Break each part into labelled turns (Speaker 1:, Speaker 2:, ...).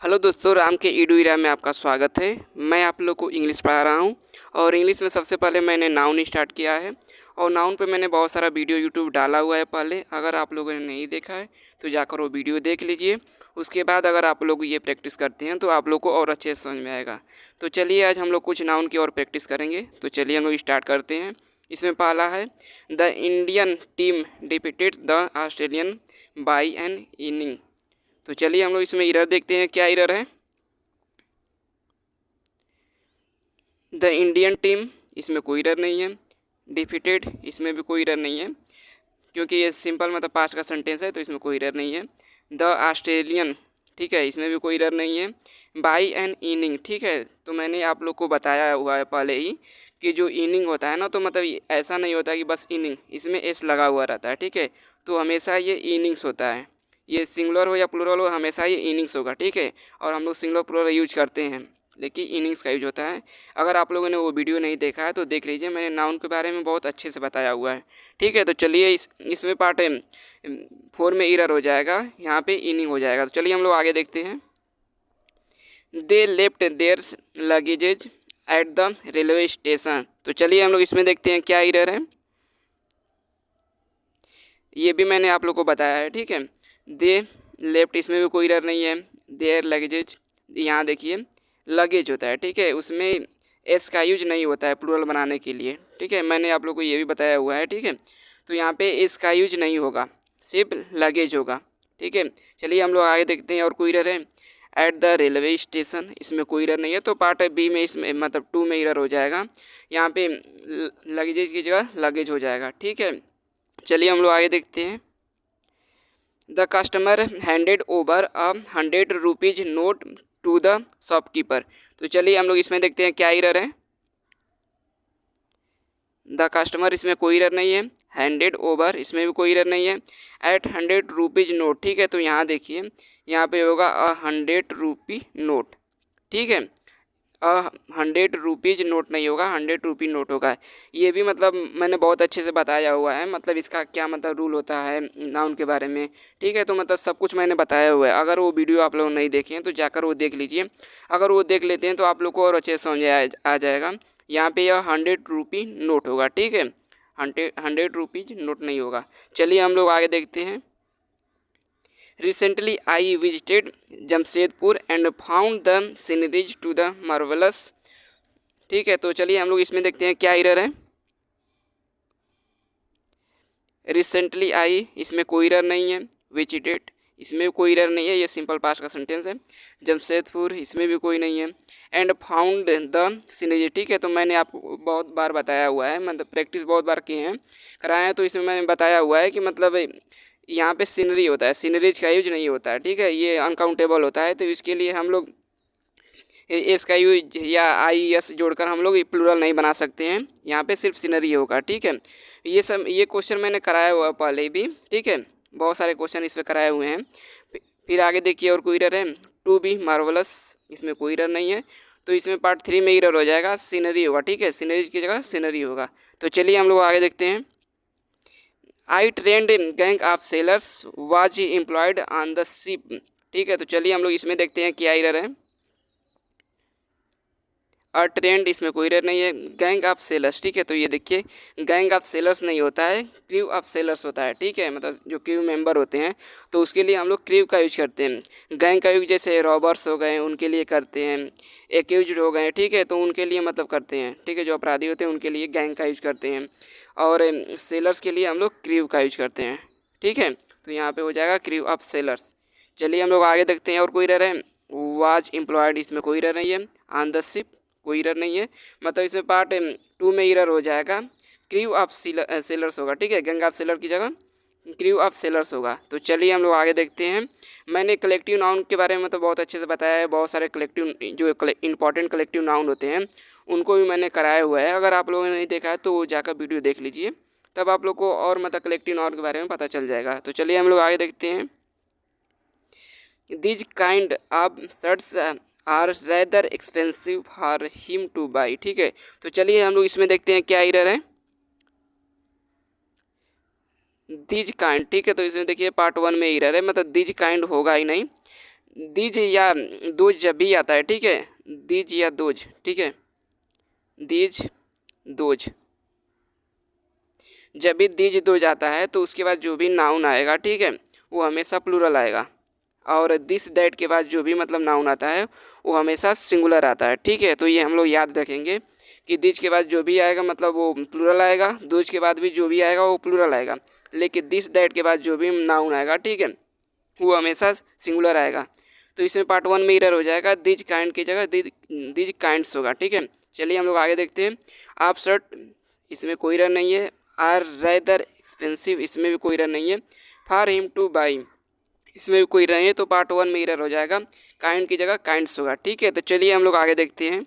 Speaker 1: Hello दोस्तों, राम के ईडुइरा में आपका स्वागत है। मैं आप लोग को इंग्लिश पढ़ा रहा हूँ और इंग्लिश में सबसे पहले मैंने नाउन स्टार्ट किया है और नाउन पे मैंने बहुत सारा वीडियो यूट्यूब डाला हुआ है पहले। अगर आप लोगों ने नहीं देखा है तो जाकर वो वीडियो देख लीजिए। उसके बाद अगर आप लोग ये प्रैक्टिस करते हैं तो आप लोग को और अच्छे से समझ में आएगा। तो चलिए आज हम लोग कुछ नाउन की और प्रैक्टिस करेंगे। तो चलिए हम लोग स्टार्ट करते हैं। इसमें पहला है the Indian team defeated the Australian by N inning. तो चलिए हम लोग इसमें एरर देखते हैं, क्या एरर है। द इंडियन टीम, इसमें कोई एरर नहीं है। डिफीटेड, इसमें भी कोई एरर नहीं है क्योंकि ये सिंपल मतलब पास्ट का सेंटेंस है तो इसमें कोई एरर नहीं है। द ऑस्ट्रेलियन, ठीक है, इसमें भी कोई एरर नहीं है। बाई एन इनिंग, ठीक है, तो मैंने आप लोग को बताया हुआ है पहले ही कि जो इनिंग होता है ना, तो मतलब ऐसा नहीं होता कि बस इनिंग, इसमें एस लगा हुआ रहता है, ठीक है। तो हमेशा ये इनिंग्स होता है, ये सिंगुलर हो या प्लूरल हो, हमेशा ये इनिंग्स होगा, ठीक है। और हम लोग सिंगुलर प्लूरल यूज करते हैं लेकिन इनिंग्स का यूज होता है। अगर आप लोगों ने वो वीडियो नहीं देखा है तो देख लीजिए, मैंने नाउन के बारे में बहुत अच्छे से बताया हुआ है, ठीक है। तो चलिए इसमें पार्ट 4 में एरर हो जाएगा, यहाँ पे इनिंग हो जाएगा। तो चलिए हम लोग आगे देखते हैं। They left their luggages at the railway station. तो चलिए हम लोग इसमें देखते हैं क्या एरर है। ये भी मैंने आप लोग को बताया है, ठीक है। दे लेफ्ट, इसमें भी कोई एरर नहीं है। देयर लगेजेज, यहाँ देखिए लगेज होता है, ठीक है, उसमें एस का यूज नहीं होता है प्लूरल बनाने के लिए, ठीक है। मैंने आप लोग को ये भी बताया हुआ है, ठीक है। तो यहाँ पे एस का यूज नहीं होगा, सिर्फ लगेज होगा, ठीक है। चलिए हम लोग आगे देखते हैं और कोई एरर है। एट द रेलवे स्टेशन, इसमें कोई एरर नहीं है तो पार्ट बी में इसमें मतलब 2 में एरर हो जाएगा। यहाँ पे लगेज की जगह लगेज हो जाएगा, ठीक है। चलिए हम लोग आगे देखते हैं। The customer handed over ₹100 note to the shopkeeper. तो चलिए हम लोग इसमें देखते हैं क्या एरर है। द कस्टमर, इसमें कोई एरर नहीं है। हैंडेड ओवर, इसमें भी कोई एरर नहीं है। एट ₹100 नोट, ठीक है, तो यहाँ देखिए, यहाँ पे होगा ₹100 नोट, ठीक है। ₹100 नोट नहीं होगा, ₹100 नोट होगा। ये भी मतलब मैंने बहुत अच्छे से बताया हुआ है, मतलब इसका क्या मतलब रूल होता है नाउन के बारे में, ठीक है। तो मतलब सब कुछ मैंने बताया हुआ है। अगर वो वीडियो आप लोग नहीं देखे हैं तो जाकर वो देख लीजिए। अगर वो देख लेते हैं तो आप लोग को और अच्छे से समझ आ जाएगा। यहाँ पे यह ₹100 नोट होगा, ठीक है, ₹100 नोट नहीं होगा। चलिए हम लोग आगे देखते हैं। Recently, I visited Jamshedpur and found the sceneries to the marvelous, ठीक है। तो चलिए हम लोग इसमें देखते हैं क्या एरर है। रिसेंटली आई, इसमें कोई एरर नहीं है। विजिटेड, इसमें कोई एरर नहीं है, ये सिंपल पास्ट का सेंटेंस है। जमशेदपुर, इसमें भी कोई नहीं है। एंड फाउंड द सीनरी, ठीक है, तो मैंने आपको बहुत बार बताया हुआ है, मतलब प्रैक्टिस बहुत बार किए हैं, कराए हैं, तो इसमें मैंने बताया हुआ है कि मतलब यहाँ पे सीनरी होता है, सीनरीज का यूज नहीं होता है, ठीक है। ये अनकाउंटेबल होता है तो इसके लिए हम लोग एस का यूज या आई एस जोड़कर हम लोग प्लूरल नहीं बना सकते हैं। यहाँ पे सिर्फ सीनरी होगा, ठीक है। ये क्वेश्चन मैंने कराया हुआ पहले भी, ठीक है, बहुत सारे क्वेश्चन इस पर कराए हुए हैं। फिर आगे देखिए और कोई एरर है। टू बी मार्वलस, इसमें कोई एरर नहीं है तो इसमें पार्ट 3 में एरर हो जाएगा, सीनरी होगा, ठीक है, सीनरीज की जगह सीनरी होगा। तो चलिए हम लोग आगे देखते हैं। A trained gang of sailors was employed on the ship, ठीक है। तो चलिए हम लोग इसमें देखते हैं क्या एरर है। ट्रेंड, इसमें कोई एरर नहीं है। गैंग ऑफ सेलर्स, ठीक है, तो ये देखिए गैंग ऑफ सेलर्स नहीं होता है, क्रू ऑफ सेलर्स होता है, ठीक है, मतलब जो क्रू मेंबर होते हैं तो उसके लिए हम लोग क्रू का यूज करते हैं। गैंग का यूज जैसे रॉबर्स हो गए उनके लिए करते हैं, एक्यूज्ड हो गए, ठीक है, तो उनके लिए मतलब करते हैं, ठीक है, जो अपराधी होते हैं उनके लिए गैंग का यूज करते हैं। और सेलर्स के लिए हम लोग क्रू का यूज करते हैं, ठीक है। तो यहाँ पर हो जाएगा क्रू ऑफ सेलर्स। चलिए हम लोग आगे देखते हैं और कोई एरर है। वाज एम्प्लॉयड, इसमें कोई एरर नहीं है। ऑन द शिप, कोई एरर नहीं है, मतलब इसमें पार्ट 2 में एरर हो जाएगा। क्रू ऑफ सेलर्स होगा, ठीक है, गैंग ऑफ सेलर की जगह क्रू ऑफ सेलर्स होगा। तो चलिए हम लोग आगे देखते हैं। मैंने कलेक्टिव नाउन के बारे में तो बहुत अच्छे से बताया है, बहुत सारे कलेक्टिव जो इंपॉर्टेंट कलेक्टिव नाउन होते हैं उनको भी मैंने कराया हुआ है। अगर आप लोगों ने नहीं देखा है तो वो जाकर वीडियो देख लीजिए, तब आप लोग को और मतलब कलेक्टिव नाउन के बारे में पता चल जाएगा। तो चलिए हम लोग आगे देखते हैं। These kind of shirts are rather expensive for him to buy, ठीक है। तो चलिए हम लोग इसमें देखते हैं क्या एरर है। दिज काइंड, ठीक है, तो इसमें देखिए पार्ट 1 में एरर है, मतलब दिज काइंड होगा ही नहीं। दीज या दोज जब भी आता है, ठीक है, दीज या दोज, ठीक है, दीज दोज, जब भी दीज दोज आता है तो उसके बाद जो भी नाउन आएगा, ठीक है, वो हमेशा प्लूरल आएगा। और दिस दैट के बाद जो भी मतलब नाउन आता है वो हमेशा सिंगुलर आता है, ठीक है। तो ये हम लोग याद रखेंगे कि दिज के बाद जो भी आएगा मतलब वो प्लूरल आएगा, दोज के बाद भी जो भी आएगा वो प्लूरल आएगा, लेकिन दिस दैट के बाद जो भी नाउन आएगा, ठीक है, वो हमेशा सिंगुलर आएगा। तो इसमें पार्ट 1 में इरर हो जाएगा, दिज काइंड की जगह दिज काइंड्स होगा, ठीक है। चलिए हम लोग आगे देखते हैं। आप शर्ट, इसमें कोई इरर नहीं है। आर रेदर एक्सपेंसिव, इसमें भी कोई इरर नहीं है। फॉर हिम टू बाई, इसमें भी कोई इरर नहीं है, तो पार्ट 1 में इरर हो जाएगा, काइंड की जगह काइंड्स होगा, ठीक है। तो चलिए हम लोग आगे देखते हैं।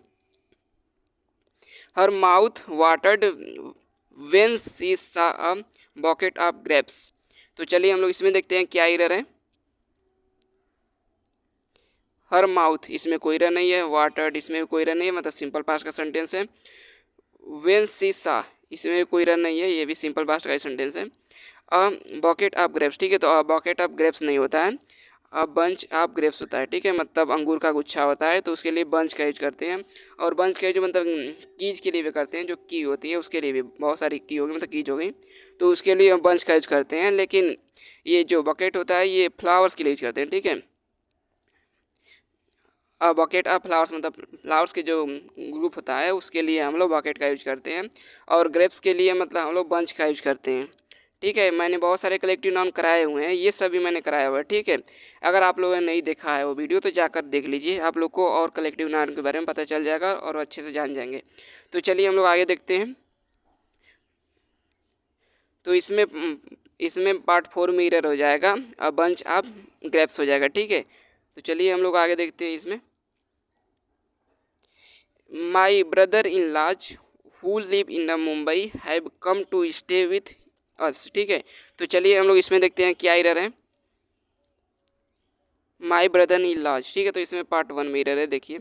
Speaker 1: हर माउथ वाटर्ड वेन सी सा अ बकेट ऑफ ग्रेप्स, तो चलिए हम लोग इसमें देखते हैं क्या इरर है। हर माउथ, इसमें कोई इरर नहीं है। वाटर्ड, इसमें भी कोई इरर नहीं है, मतलब सिंपल पास्ट का सेंटेंस है। वेन सी सा, इसमें भी कोई इरर नहीं है, ये भी सिंपल पास्ट का सेंटेंस है। अ बकेट ऑफ ग्रेप्स, ठीक है, तो अ बकेट ऑफ ग्रेप्स नहीं होता है, अ बंच ऑफ ग्रेप्स होता है, ठीक है, मतलब अंगूर का गुच्छा होता है, तो उसके लिए बंच का यूज करते हैं। और बंच का यूज मतलब कीज के लिए भी करते हैं, जो की होती है उसके लिए भी, बहुत सारी की होगी मतलब कीज हो गई, तो उसके लिए हम बंच का यूज करते हैं। लेकिन ये जो बकेट होता है ये फ्लावर्स के लिए यूज करते हैं, ठीक है। बकेट ऑफ फ्लावर्स मतलब फ्लावर्स के जो ग्रुप होता है उसके लिए हम लोग बकेट का यूज करते हैं। और ग्रेप्स के लिए मतलब हम लोग बंच का यूज करते हैं, ठीक है। मैंने बहुत सारे कलेक्टिव नाउन कराए हुए हैं, ये सभी मैंने कराया हुआ है, ठीक है। अगर आप लोगों ने नहीं देखा है वो वीडियो तो जाकर देख लीजिए, आप लोग को और कलेक्टिव नाउन के बारे में पता चल जाएगा और अच्छे से जान जाएंगे। तो चलिए हम लोग आगे देखते हैं। तो इसमें पार्ट 4 में इरर हो जाएगा, बंच ऑफ ग्रेप्स हो जाएगा, ठीक है। तो चलिए हम लोग आगे देखते हैं। इसमें my brother in laws who live in the Mumbai have come to stay with us, ठीक है। तो चलिए हम लोग इसमें देखते हैं क्या इरर है। माई ब्रदर इन लॉज, ठीक है, तो इसमें पार्ट 1 में इरर है। देखिए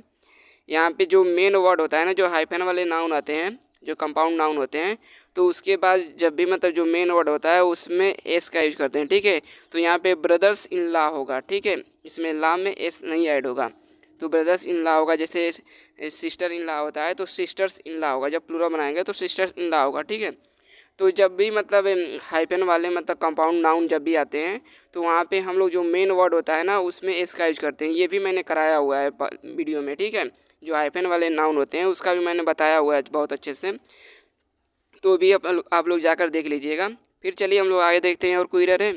Speaker 1: यहाँ पे जो मेन वर्ड होता है ना, जो हाइफन वाले नाउन आते हैं, जो कंपाउंड नाउन होते हैं, तो उसके बाद जब भी मतलब जो मेन वर्ड होता है उसमें एस का यूज करते हैं, ठीक है। तो यहाँ पे ब्रदर्स इन लॉ होगा, ठीक है, इसमें लॉ में एस नहीं ऐड होगा, तो ब्रदर्स इन लॉ होगा। जैसे सिस्टर इन लॉ होता है तो सिस्टर्स इन लॉ होगा, जब प्लूरल बनाएंगे तो सिस्टर्स इन लॉ होगा, ठीक है। तो जब भी मतलब हाइफन वाले मतलब कंपाउंड नाउन जब भी आते हैं तो वहाँ पे हम लोग जो मेन वर्ड होता है ना उसमें एस का यूज करते हैं, ये भी मैंने कराया हुआ है वीडियो में, ठीक है। जो हाइफन वाले नाउन होते हैं उसका भी मैंने बताया हुआ है बहुत अच्छे से, तो भी आप लोग जाकर देख लीजिएगा। फिर चलिए हम लोग आगे देखते हैं और कोई इरर है।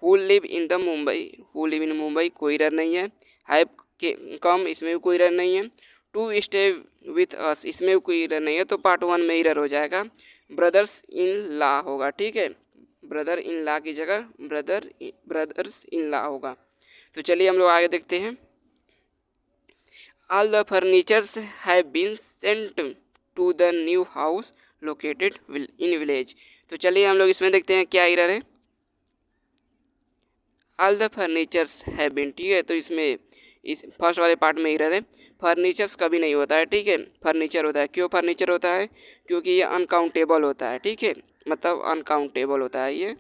Speaker 1: Who live in the Mumbai, who live इन मुंबई, कोई इरर नहीं है। हैव के कम, इसमें भी कोई इरर नहीं है। टू स्टे विथ अस, इसमें भी कोई इरर नहीं है, तो पार्ट 1 में इरर हो जाएगा, ब्रदर्स इन लॉ होगा, ठीक है। ब्रदर इन लॉ की जगह ब्रदर्स इन लॉ होगा। तो चलिए हम लोग आगे देखते हैं। All the furnitures have been sent to the new house located in village, तो चलिए हम लोग इसमें देखते हैं क्या इरर है। All the furnitures have been, ठीक है, तो इसमें इस फर्स्ट वाले पार्ट में इरर है। फर्नीचर्स कभी नहीं होता है, ठीक है, फर्नीचर होता है। क्यों फर्नीचर होता है? क्योंकि ये अनकाउंटेबल होता है, ठीक है, मतलब अनकाउंटेबल होता है ये,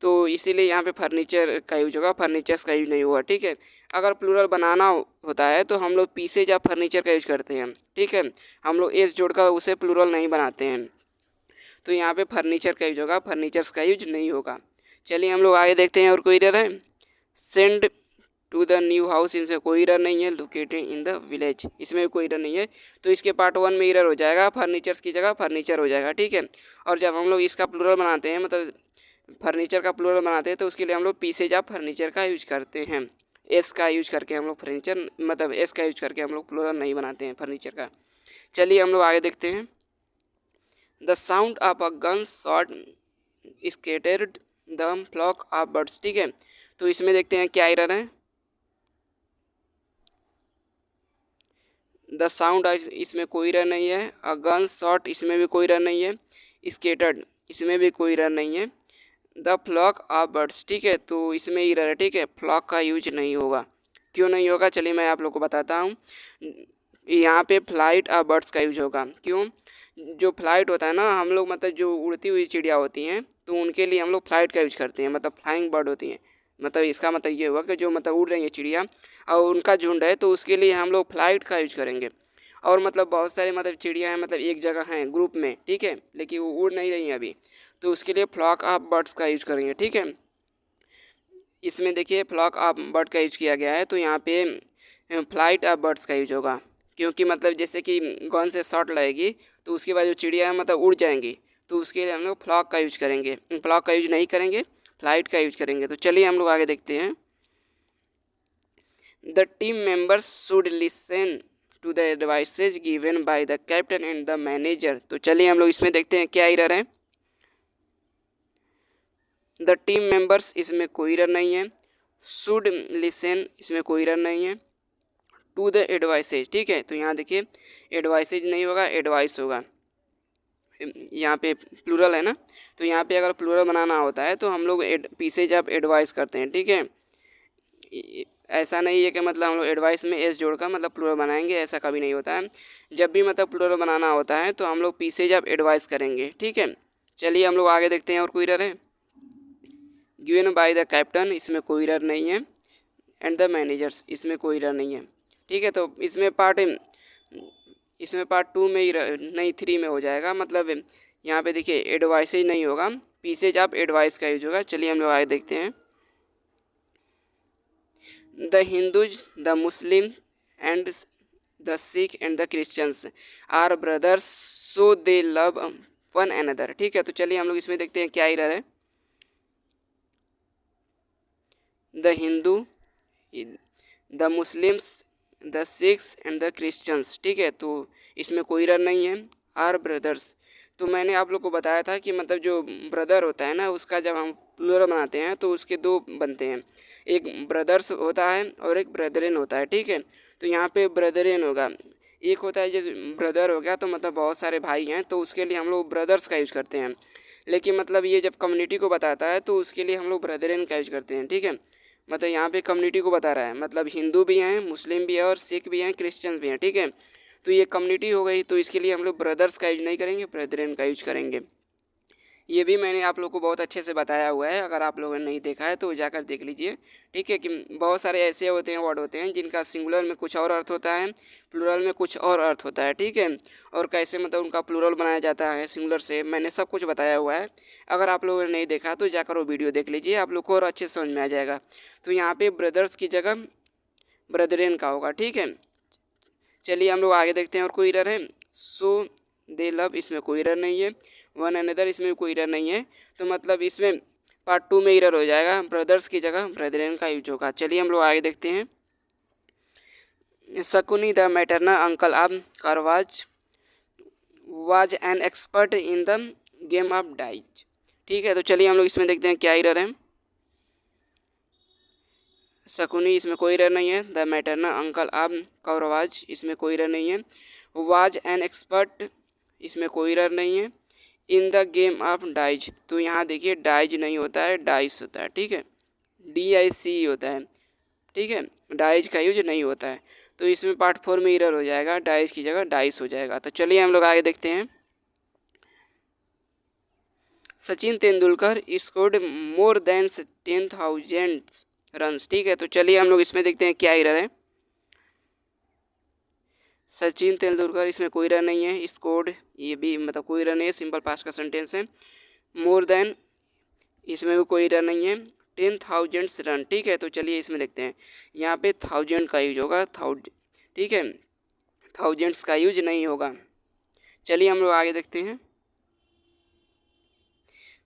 Speaker 1: तो इसीलिए यहाँ पे फर्नीचर का यूज होगा, फर्नीचर्स का यूज नहीं हुआ, ठीक है। अगर प्लूरल बनाना होता है तो हम लोग पीसेज या फर्नीचर का यूज करते हैं, ठीक है, हम लोग एस जोड़कर उसे प्लूरल नहीं बनाते हैं, तो यहाँ पे फर्नीचर का यूज होगा, फर्नीचर्स का यूज नहीं होगा। चलिए हम लोग आगे देखते हैं और कोई इरर है। Send to the new house, इनसे कोई इरर नहीं है। लोकेटेड इन द विलेज, इसमें भी कोई इरर नहीं है, तो इसके पार्ट 1 में इरर हो जाएगा, फर्नीचर्स की जगह फर्नीचर हो जाएगा, ठीक है। और जब हम लोग इसका प्लूरल बनाते हैं मतलब फर्नीचर का प्लूरल बनाते हैं तो उसके लिए हम लोग पीसेज ऑफ फर्नीचर का यूज करते हैं, एस का यूज करके हम लोग फर्नीचर मतलब एस का यूज करके हम लोग प्लूरल नहीं बनाते हैं फर्नीचर का। चलिए हम लोग आगे देखते हैं। The sound of a gun shot scattered the flock of birds, ठीक है, तो इसमें देखते हैं क्या एरर है। द साउंड, इसमें कोई एरर नहीं है। अ गन शॉट, इसमें भी कोई एरर नहीं है। स्केटर्ड, इसमें भी कोई एरर नहीं है। द फ्लॉक ऑफ बर्ड्स, ठीक है, तो इसमें एरर है, ठीक है, फ्लॉक का यूज नहीं होगा। क्यों नहीं होगा चलिए मैं आप लोग को बताता हूँ। यहाँ पे फ्लाइट ऑफ बर्ड्स का यूज होगा। क्यों? जो फ्लाइट होता है ना, हम लोग मतलब जो उड़ती हुई चिड़िया होती हैं तो उनके लिए हम लोग फ्लाइट का यूज करते हैं, मतलब फ्लाइंग बर्ड होती हैं, मतलब इसका मतलब ये हुआ कि जो मतलब उड़ रही है चिड़िया और उनका झुंड है तो उसके लिए हम लोग फ्लाइट का यूज करेंगे। और मतलब बहुत सारे मतलब चिड़िया हैं मतलब एक जगह हैं ग्रुप में, ठीक है, लेकिन वो उड़ नहीं रही हैं अभी, तो उसके लिए फ्लॉक ऑफ बर्ड्स का यूज करेंगे, ठीक है। इसमें देखिए फ्लॉक ऑफ बर्ड का यूज किया गया है, तो यहाँ पे फ्लाइट ऑफ बर्ड्स का यूज होगा, क्योंकि मतलब जैसे कि गन से शॉट लगेगी तो उसके बाद जो चिड़िया है मतलब उड़ जाएंगी, तो उसके लिए हम लोग फ्लॉक का यूज करेंगे, फ्लॉक का यूज नहीं करेंगे, फ्लाइट का यूज करेंगे। तो चलिए हम लोग आगे देखते हैं। The team members should listen to the advices given by the captain and the manager. तो चलिए हम लोग इसमें देखते हैं क्या एरर है। द टीम मेंबर्स, इसमें कोई एरर नहीं है। शुड लिसन, इसमें कोई एरर नहीं है। टू द एडवाइसेज, ठीक है, तो यहाँ देखिए एडवाइसेज नहीं होगा, एडवाइस होगा, यहाँ पे प्लूरल है ना, तो यहाँ पे अगर प्लूरल बनाना होता है तो हम लोग पीसेज ऑफ एडवाइस करते हैं, ठीक है। ऐसा नहीं है कि मतलब हम लोग एडवाइस में एस जोड़कर मतलब प्लूरल बनाएंगे, ऐसा कभी नहीं होता है। जब भी मतलब प्लूरल बनाना होता है तो हम लोग पीसेज ऑफ एडवाइस करेंगे, ठीक है। चलिए हम लोग आगे देखते हैं और कोई एरर है। गिवन बाय द कैप्टन, इसमें कोई एरर नहीं है। एंड द मैनेजर्स, इसमें कोई एरर नहीं है, ठीक है। तो इसमें पार्ट 2 में ही नहीं 3 में हो जाएगा, मतलब यहाँ पे देखिए एडवाइसेज नहीं होगा, पीसेज ऑफ एडवाइस का यूज होगा। चलिए हम लोग आगे देखते हैं। The Hindus, the Muslim and the Sikh and the Christians are brothers so they love one another, ठीक है। तो चलिए हम लोग इसमें देखते हैं क्या एरर है। The Hindu, the Muslims, the Sikhs and the Christians, ठीक है, तो इसमें कोई एरर नहीं है। आर ब्रदर्स, तो मैंने आप लोग को बताया था कि मतलब जो ब्रदर होता है ना, उसका जब हम प्लूरल बनाते हैं तो उसके दो बनते हैं, एक ब्रदर्स होता है और एक ब्रदरेन होता है, ठीक है। तो यहाँ पे ब्रदरेन होगा, एक होता है जैसे ब्रदर हो गया तो मतलब बहुत सारे भाई हैं, तो उसके लिए हम लोग ब्रदर्स का यूज करते हैं। लेकिन मतलब ये जब कम्युनिटी को बताता है तो उसके लिए हम लोग ब्रदरेन का यूज करते हैं, ठीक है। मतलब यहाँ पे कम्युनिटी को बता रहा है, मतलब हिंदू भी हैं, मुस्लिम भी है और सिख भी हैं, क्रिश्चियन भी हैं, ठीक है। तो ये कम्युनिटी हो गई, तो इसके लिए हम लोग ब्रदर्स का यूज नहीं करेंगे, ब्रदरेन का यूज करेंगे। ये भी मैंने आप लोग को बहुत अच्छे से बताया हुआ है, अगर आप लोगों ने नहीं देखा है तो जाकर देख लीजिए, ठीक है। कि बहुत सारे ऐसे होते हैं वर्ड होते हैं जिनका सिंगुलर में कुछ और अर्थ होता है, प्लूरल में कुछ और अर्थ होता है, ठीक है। और कैसे मतलब उनका प्लूरल बनाया जाता है सिंगुलर से, मैंने सब कुछ बताया हुआ है। अगर आप लोगों ने नहीं देखा तो जाकर वो वीडियो देख लीजिए, आप लोग को और अच्छे से समझ में आ जाएगा। तो यहाँ पे ब्रदर्स की जगह ब्रदरेन का होगा, ठीक है। चलिए हम लोग आगे देखते हैं और कोई एरर है। सो दे लव, इसमें कोई एरर नहीं है। वन अनदर, इसमें कोई एरर नहीं है। तो मतलब इसमें पार्ट 2 में एरर हो जाएगा, ब्रदर्स की जगह ब्रदरेन का यूज होगा। चलिए हम लोग आगे देखते हैं। Shakuni the maternal uncle of Kauravas was an expert in the game of dice, ठीक है। तो चलिए हम लोग इसमें देखते हैं क्या एरर है। शकुनी, इसमें कोई एरर नहीं है। The maternal uncle of Kauravas, इसमें कोई एरर नहीं है। वाज एन एक्सपर्ट, इसमें कोई एरर नहीं है। In the game of dice, तो यहाँ देखिए डाइज नहीं होता है, डाइस होता है, ठीक है, DIC होता है, ठीक है, डाइज का यूज नहीं होता है। तो इसमें पार्ट 4 में एरर हो जाएगा, डाइज की जगह डाइस हो जाएगा। तो चलिए हम लोग आगे देखते हैं। Sachin Tendulkar scored more than 10,000 runs, ठीक है। तो चलिए हम लोग इसमें देखते हैं क्या एरर है। सचिन तेंदुलकर, इसमें कोई एरर नहीं है। स्कोर्ड, ये भी मतलब कोई एरर नहीं है, सिंपल पास्ट का सेंटेंस है। मोर देन, इसमें भी कोई एरर नहीं है। 10,000 रन, ठीक है। तो चलिए इसमें देखते हैं, यहाँ पे 1000 का यूज होगा, ठीक है, थाउजेंड्स का यूज नहीं होगा। चलिए हम लोग आगे देखते हैं।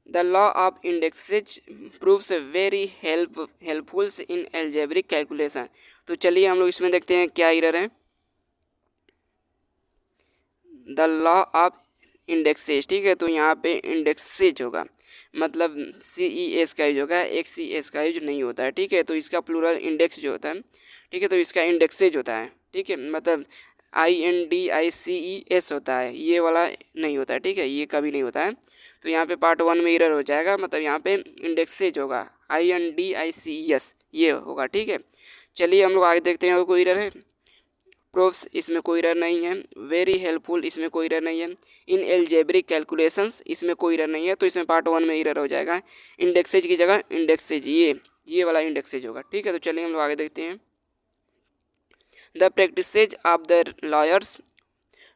Speaker 1: The law of indexes proves very helpful in algebraic calculation. तो चलिए हम लोग इसमें देखते हैं क्या एरर है। द लॉ ऑफ इंडेक्सेज, ठीक है, तो यहाँ पे इंडेक्सेज होगा, मतलब CES का यूज होगा, XES का यूज नहीं होता है, ठीक है। तो इसका प्लूरल इंडेक्स जो होता है, ठीक है, तो इसका इंडेक्सेज होता है, ठीक है, मतलब INDICES होता है, ये वाला नहीं होता है, ठीक है, ये कभी नहीं होता है। तो यहाँ पे पार्ट 1 में एरर हो जाएगा, मतलब यहाँ पे इंडेक्सेज होगा, INDICES ये होगा, ठीक है। चलिए हम लोग आगे देखते हैं और कोई एरर है। प्रूफ्स, इसमें कोई एरर नहीं है। वेरी हेल्पफुल, इसमें कोई एरर नहीं है। इन एल्जेब्रिक कैलकुलेशंस, इसमें कोई एरर नहीं है, तो इसमें पार्ट 1 में एरर हो जाएगा। इंडेक्सेज की जगह इंडेक्सेज, ये ये वाला इंडेक्सेज होगा, ठीक है। तो चलिए हम लोग आगे देखते हैं। The practices of the lawyers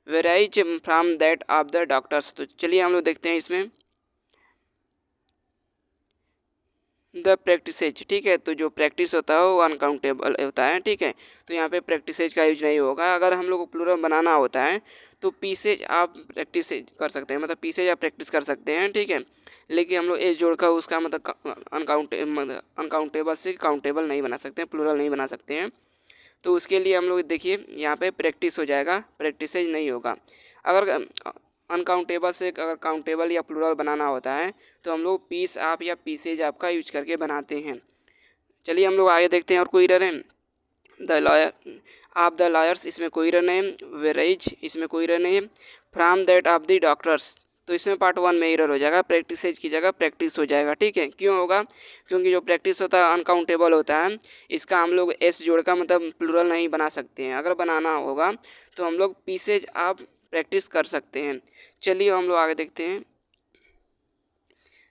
Speaker 1: varies from that of the doctors. तो चलिए हम लोग देखते हैं इसमें द प्रैक्टिसेज, ठीक है। तो जो प्रैक्टिस होता है वो अनकाउंटेबल होता है, ठीक है। तो यहाँ पे प्रैक्टिसेज का यूज नहीं होगा। अगर हम लोग को प्लूरल बनाना होता है तो पीसेज आप प्रैक्टिस कर सकते हैं, मतलब पीसेज आप प्रैक्टिस कर सकते हैं, ठीक है। लेकिन हम लोग एज जोड़कर उसका मतलब अनकाउंटेबल से काउंटेबल नहीं बना सकते हैं, प्लूरल नहीं बना सकते हैं। तो उसके लिए हम लोग देखिए यहाँ पे प्रैक्टिस हो जाएगा, प्रैक्टिसेज नहीं होगा। अगर अनकाउंटेबल से अगर काउंटेबल या प्लूरल बनाना होता है तो हम लोग पीस आप या पीसेज आपका यूज करके बनाते हैं। चलिए हम लोग आगे देखते हैं। और कोई एरर है? द लॉयर आप द लॉयर्स, इसमें कोई एरर नहीं है। वेराइज, इसमें कोई एरर नहीं है। From that of the doctors, तो इसमें पार्ट 1 में एरर हो जाएगा, प्रैक्टिसेज की जगह प्रैक्टिस हो जाएगा, ठीक है। क्यों होगा? क्योंकि जो प्रैक्टिस होता है अनकाउंटेबल होता है, इसका हम लोग एस जोड़कर मतलब प्लूरल नहीं बना सकते हैं। अगर बनाना होगा तो हम लोग पीसेज आप प्रैक्टिस कर सकते हैं। चलिए हम लोग आगे देखते हैं।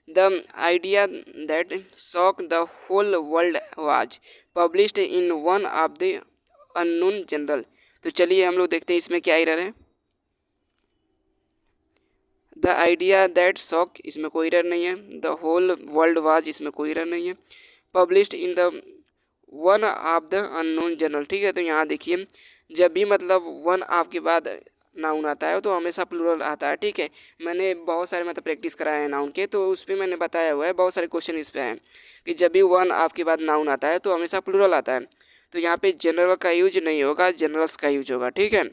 Speaker 1: The idea that shock the whole world was published in one of the unknown journal. तो चलिए हम लोग देखते हैं इसमें क्या एरर है। द आइडिया दैट शॉक, इसमें कोई एरर नहीं है। द होल वर्ल्ड वाज, इसमें कोई एरर नहीं है। Published in the one of the unknown general, ठीक है। तो यहाँ देखिए जब भी मतलब वन ऑफ के बाद नाउन आता है तो हमेशा प्लूरल आता है, ठीक है। मैंने बहुत सारे मतलब प्रैक्टिस कराए हैं नाउन के, तो उस पर मैंने बताया हुआ है, बहुत सारे क्वेश्चन इस पे हैं कि जब भी वन ऑफ के बाद नाउन आता है तो हमेशा प्लूरल आता है। तो यहाँ पे जनरल का यूज नहीं होगा, जनरल्स का यूज होगा, ठीक है।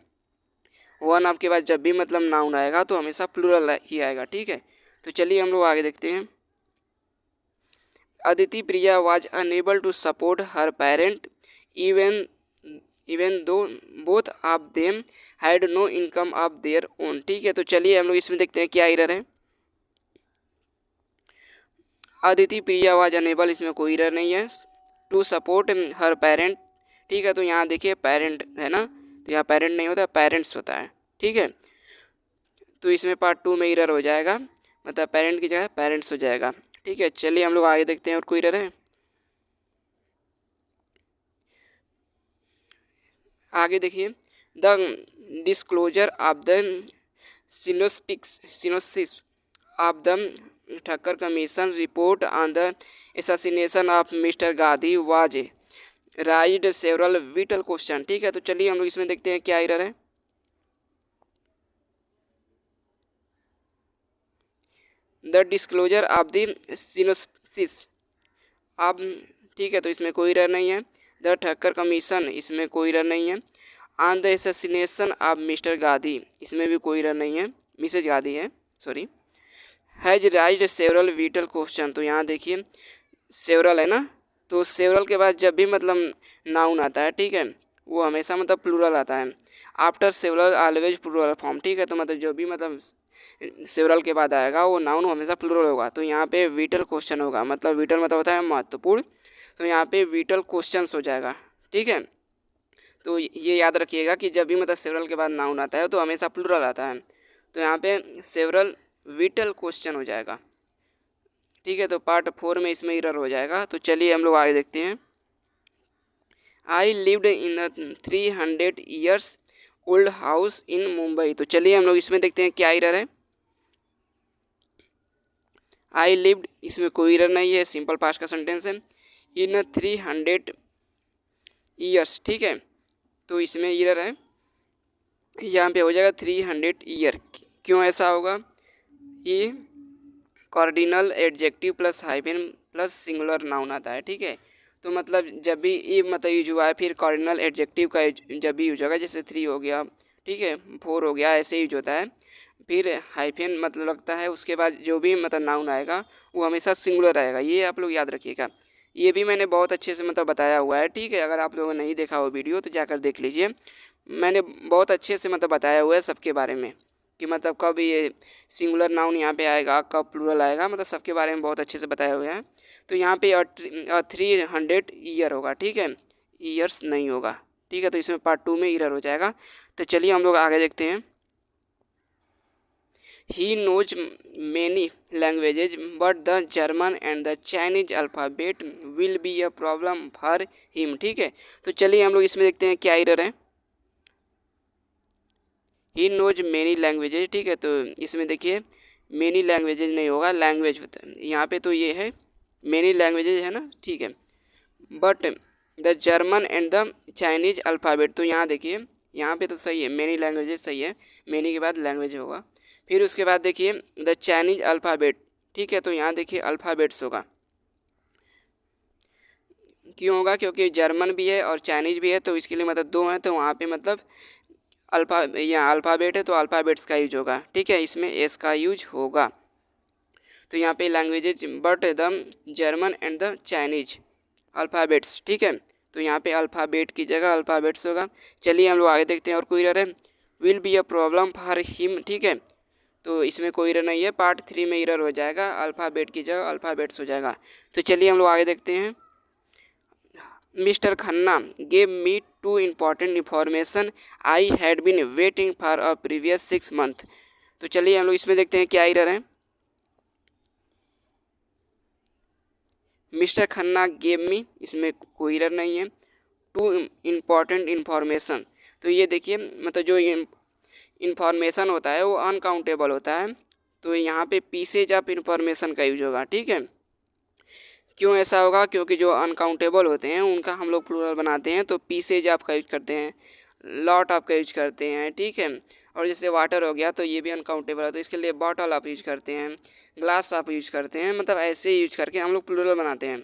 Speaker 1: वन ऑफ के बाद जब भी मतलब नाउन आएगा तो हमेशा प्लूरल ही आएगा, ठीक है। तो चलिए हम लोग आगे देखते हैं। Aditi Priya was unable to support her parent even though both of them had no income of their own, ठीक है। तो चलिए हम लोग इसमें देखते हैं क्या एरर है। अदिति प्रिया वाज अनेबल, इसमें कोई एरर नहीं है। टू सपोर्ट हर पेरेंट, ठीक है। तो यहाँ देखिए पेरेंट है ना, तो यहाँ पेरेंट नहीं होता, पेरेंट्स होता है, ठीक है। तो इसमें पार्ट 2 में एरर हो जाएगा, मतलब पेरेंट की जगह पेरेंट्स हो जाएगा, ठीक है। चलिए हम लोग आगे देखते हैं। और कोई एरर है? आगे देखिए। The disclosure of the synopsis of the Thakkar commission report on the assassination of mister Gandhi was raised several vital question, ठीक है। तो चलिए हम लोग इसमें देखते हैं क्या एरर है। द डिस्क्लोजर ऑफ द सिनोसिस आप, ठीक है। तो इसमें कोई एरर नहीं है। द ठक्कर कमीशन, इसमें कोई एरर नहीं है। On the assassination of mister Gandhi, इसमें भी कोई एरर नहीं है, मिसेज गांधी है, sorry. Has राइज्ड several vital question, तो यहाँ देखिए सेवरल है ना, तो सेवरल के बाद जब भी मतलब नाउन आता है, ठीक है, वो हमेशा मतलब प्लूरल आता है। After several always plural form, ठीक है। तो मतलब जो भी मतलब सेवरल के बाद आएगा वो नाउन हमेशा प्लूरल होगा। तो यहाँ पे विटल क्वेश्चन होगा, मतलब विटल मतलब होता है महत्वपूर्ण, तो यहाँ पे विटल क्वेश्चंस हो जाएगा, ठीक है। तो ये याद रखिएगा कि जब भी मतलब सेवरल के बाद नाउन आता है तो हमेशा प्लूरल आता है। तो यहाँ पे सेवरल विटल क्वेश्चन हो जाएगा, ठीक है। तो पार्ट 4 में इसमें एरर हो जाएगा। तो चलिए हम लोग आगे देखते हैं। I lived in 300 years old house in Mumbai, तो चलिए हम लोग इसमें देखते हैं क्या एरर है। आई लिव्ड, इसमें कोई एरर नहीं है, सिंपल पास्ट का सेंटेंस है। इन 300 ईयर्स, ठीक है। तो इसमें ईयर है, यहाँ पे हो जाएगा 300 ईयर। क्यों ऐसा होगा? ये cardinal adjective plus hyphen plus singular noun आता है, ठीक है। तो मतलब जब भी ये मतलब यूज हुआ है, फिर कार्डिनल एडजेक्टिव का जब भी यूज होगा, जैसे 3 हो गया, ठीक है, 4 हो गया, ऐसे यूज होता है। फिर हाइफन मतलब लगता है, उसके बाद जो भी मतलब नाउन आएगा वो हमेशा सिंगुलर आएगा, ये आप लोग याद रखिएगा। ये भी मैंने बहुत अच्छे से मतलब बताया हुआ है, ठीक है। अगर आप लोगों ने नहीं देखा हो वीडियो तो जाकर देख लीजिए, मैंने बहुत अच्छे से मतलब बताया हुआ है सबके बारे में कि मतलब कब ये सिंगुलर नाउन यहाँ पे आएगा, कब प्लूरल आएगा, मतलब सबके बारे में बहुत अच्छे से बताया हुआ है। तो यहाँ पे 300 ईयर होगा, ठीक है, ईयर्स नहीं होगा, ठीक है। तो इसमें पार्ट 2 में ईयर हो जाएगा। तो चलिए हम लोग आगे देखते हैं। He knows many languages but the German and the Chinese alphabet will be a problem for him. ठीक है, तो चलिए हम लोग इसमें देखते हैं क्या एरर है। ही नोज मैनी लैंग्वेजेज, ठीक है, तो इसमें देखिए मैनी लैंग्वेजेज नहीं होगा, लैंग्वेज होता है यहाँ पे, तो ये है मैनी लैंग्वेजेज है ना, ठीक है। But the German and the Chinese alphabet, तो यहाँ देखिए यहाँ पे तो सही है, मैनी लैंग्वेजेज सही है, मैनी के बाद लैंग्वेज होगा। फिर उसके बाद देखिए द चाइनीज अल्फ़ाबेट, ठीक है, तो यहाँ देखिए अल्फ़ाबेट्स होगा। क्यों होगा? क्योंकि जर्मन भी है और चाइनीज भी है, तो इसके लिए मतलब दो हैं, तो वहाँ पे मतलब यहाँ अल्फ़ाबेट है तो अल्फ़ाबेट्स का यूज होगा। ठीक है, इसमें एस का यूज होगा। तो यहाँ पे languages but the German and the Chinese alphabets, ठीक है, तो यहाँ पे अल्फ़ाबेट की जगह अल्फ़ाबेट्स होगा। चलिए हम लोग आगे देखते हैं और कोई एरर है। Will be a problem for him, ठीक है, तो इसमें कोई एरर नहीं है, पार्ट 3 में एरर हो जाएगा, अल्फ़ाबेट की जगह अल्फ़ाबेट्स हो जाएगा। तो चलिए हम लोग आगे देखते हैं। Mister Khanna gave me 2 important information I had been waiting for a previous 6 month। तो चलिए हम लोग इसमें देखते हैं क्या एरर है। मिस्टर खन्ना गेव मी, इसमें कोई एरर नहीं है। 2 important information, तो ये देखिए मतलब जो इन्फॉर्मेशन होता है वो अनकाउंटेबल होता है, तो यहाँ पे पीसेज ऑफ इन्फॉर्मेशन का यूज होगा। ठीक है, क्यों ऐसा होगा? क्योंकि जो अनकाउंटेबल होते हैं उनका हम लोग प्लूरल बनाते हैं, तो पीसेज ऑफ का यूज करते हैं, लॉट ऑफ का यूज करते हैं। ठीक है, और जैसे वाटर हो गया तो ये भी अनकाउंटेबल है, तो इसके लिए बॉटल आप यूज करते हैं, ग्लास आप यूज करते हैं, मतलब ऐसे यूज करके हम लोग प्लूरल बनाते हैं।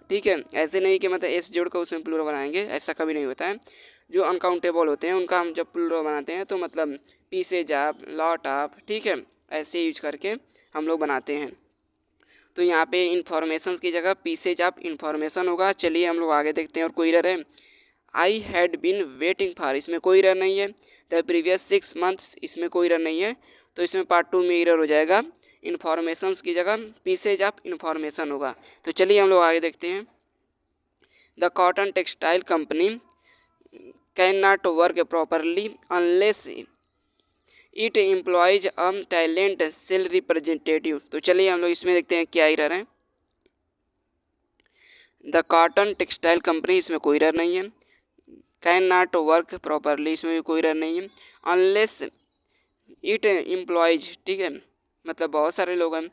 Speaker 1: ठीक है, ऐसे नहीं कि मतलब एस जोड़ कर उसमें प्लूरल बनाएंगे, ऐसा कभी नहीं होता है। जो अनकाउंटेबल होते हैं उनका हम जब प्लूरल बनाते हैं तो मतलब पीसेज ऑफ, लॉट ऑफ, ठीक है, ऐसे यूज करके हम लोग बनाते हैं। तो यहाँ पे इन्फॉर्मेशन की जगह पीसेज ऑफ इन्फॉर्मेशन होगा। चलिए हम लोग आगे देखते हैं और कोई एरर है। I had been waiting for, इसमें कोई एरर नहीं है। द प्रीवियस 6 months, इसमें कोई एरर नहीं है, तो इसमें पार्ट 2 में एरर हो जाएगा, इन्फॉर्मेशन की जगह पीसेज ऑफ इन्फॉर्मेशन होगा। तो चलिए हम लोग आगे देखते हैं। The cotton textile company can not work properly unless it employs a talent sale representative. तो चलिए हम लोग इसमें देखते हैं क्या एरर है। द कॉटन टेक्सटाइल कंपनी, इसमें कोई एरर नहीं है। कैन नॉट वर्क प्रॉपरली, इसमें भी कोई एरर नहीं है। अनलेस इट एम्प्लॉयज, ठीक है, मतलब बहुत सारे लोग हैं,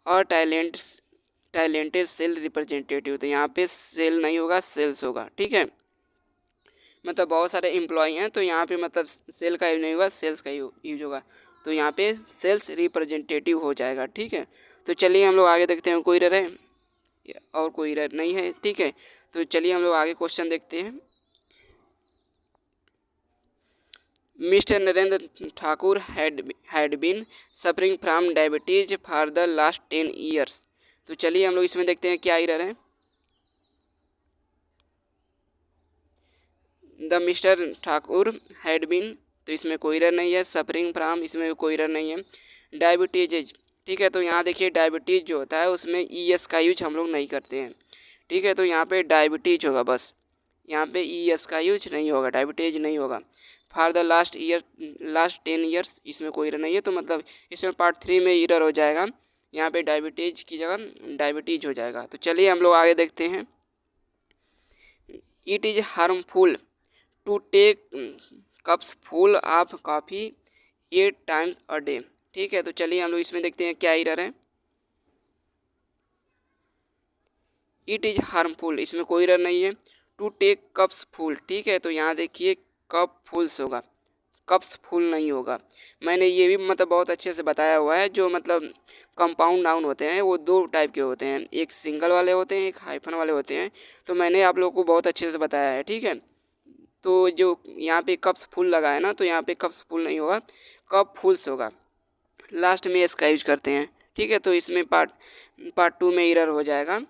Speaker 1: और टैलेंटेड सेल रिप्रेजेंटेटिव, तो यहाँ पे सेल नहीं होगा, सेल्स होगा। ठीक है, मतलब बहुत सारे एम्प्लॉय हैं, तो यहाँ पे मतलब सेल का यूज नहीं होगा, सेल्स का यूज होगा, तो यहाँ पे सेल्स रिप्रेजेंटेटिव हो जाएगा। ठीक है, तो चलिए हम लोग आगे देखते हैं कोई एरर है और कोई एरर नहीं है। ठीक है, तो चलिए हम लोग आगे क्वेश्चन देखते हैं। Mister Narendra Thakur had been suffering from diabetes for the last 10 years। तो चलिए हम लोग इसमें देखते हैं क्या एरर है। The mister Thakur had been, तो इसमें कोई एरर नहीं है। सफरिंग फ्राम, इसमें भी कोई एरर नहीं है। डायबिटीज, ठीक है, तो यहाँ देखिए डायबिटीज जो होता है उसमें ई एस का यूज हम लोग नहीं करते हैं। ठीक है, तो यहाँ पे डायबिटीज होगा बस, यहाँ पे ई एस का यूज नहीं होगा, डायबिटीज नहीं होगा। फॉर द लास्ट 10 years, इसमें कोई एरर नहीं है, तो मतलब इसमें पार्ट 3 में एरर हो जाएगा, यहाँ पे डायबिटीज की जगह डायबिटीज हो जाएगा। तो चलिए हम लोग आगे देखते हैं। It is harmful to take cups full of coffee 8 times a day। ठीक है, तो चलिए हम लोग इसमें देखते हैं क्या एरर है। इट इज़ हार्मफुल, इसमें कोई एरर नहीं है। टू टेक कप्स फुल, ठीक है, तो यहाँ देखिए कप फुल्स होगा, कप्स फुल नहीं होगा। मैंने ये भी मतलब बहुत अच्छे से बताया हुआ है, जो मतलब कंपाउंड नाउन होते हैं वो 2 टाइप के होते हैं, एक सिंगल वाले होते हैं, एक हाइफन वाले होते हैं, तो मैंने आप लोगों को बहुत अच्छे से बताया है। ठीक है, तो जो यहाँ पे कप्स फुल लगा है ना, तो यहाँ पे कप्स फुल नहीं होगा, कप फुल्स होगा, लास्ट में इसका यूज करते हैं। ठीक है, तो इसमें पार्ट 2 में एरर हो जाएगा,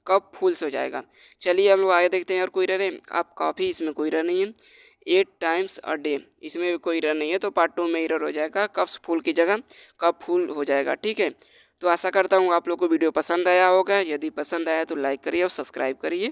Speaker 1: कप फुल्स हो जाएगा। चलिए हम लोग आगे देखते हैं और कोई एरर है। आप कॉफ़ी, इसमें कोई एरर नहीं है। 8 times a day, इसमें भी कोई एरर नहीं है, तो पार्ट 2 में एरर हो जाएगा, कप्स फुल की जगह कप फुल हो जाएगा। ठीक है, तो आशा करता हूँ आप लोग को वीडियो पसंद आया होगा। यदि पसंद आया तो लाइक करिए और सब्सक्राइब करिए।